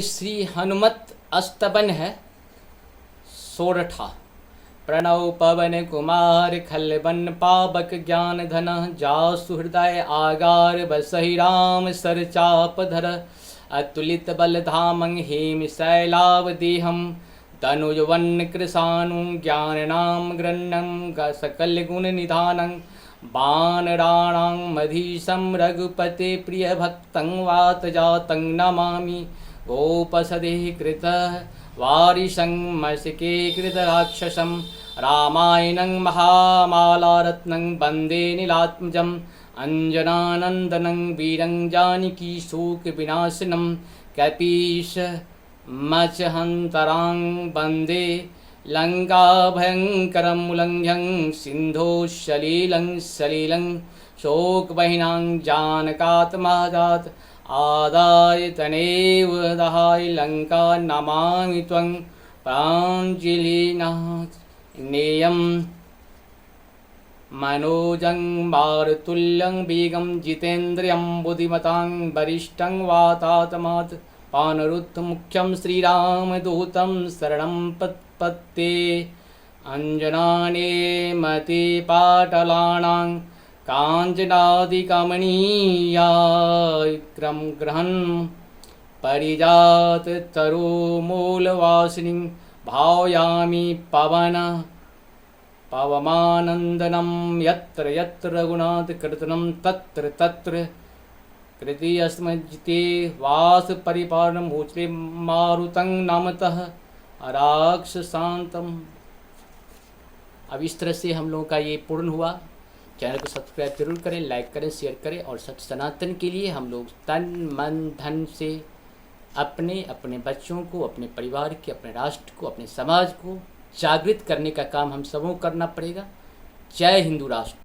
श्री हनुमत अस्तबन है सोरठा। प्रणव पवन कुमार खलबन पावक ज्ञान धन जासु हृदय आगार बसहि राम सर चाप धर। अतुलित बल धामं हेम शैलावदेहं तनुजवन कृशानु ज्ञान नाम ग्रन्नं सकल गुण निधानं। बानराणां मधीशं रघुपते प्रिय भक्तं वात जातं नमामि। गोपसदे कृतः वारिशं मशके कृतराक्षसं रामायणं महामालारत्नं वन्दे नीलात्मजम्। अंजनानन्दनं वीरं जानकी शोकविनाशनं कपीशमचहन्तरां वन्दे लङ्काभयङ्करं मुलङ्घ्यं सिन्धोः सलिलं शोकवहिनां जानकात्मजात्। आदाय तनेव दहाय लंका नमामि त्वं प्राञ्जलिनाथ नेयं मनोजं मारुतुल्यं वेगं जितेन्द्रियं बुद्धिमतां वरिष्ठं वातात्मात्। पानरुद्धमुख्यं श्रीरामदूतं शरणं प्रपद्ये। अंजनानेमति पाटलानां काञ्चनादिकमनीयाग्रं ग्रहन् परिजात तरुमूलवासिनीं भावयामि पवमानन्दनं। यत्र यत्र रघुनाथ कीर्तनं तत्र तत्र कृतिस्मृते वास परिपालनं भूचरे मारुतं नमतः राक्षसान्तम्। अब इस तरह से हम लोगों का ये पूर्ण हुआ। चैनल को सब्सक्राइब जरूर करें, लाइक करें, शेयर करें और सत्य सनातन के लिए हम लोग तन मन धन से अपने अपने बच्चों को, अपने परिवार के, अपने राष्ट्र को, अपने समाज को जागृत करने का काम हम सबों को करना पड़ेगा। जय हिंदू राष्ट्र।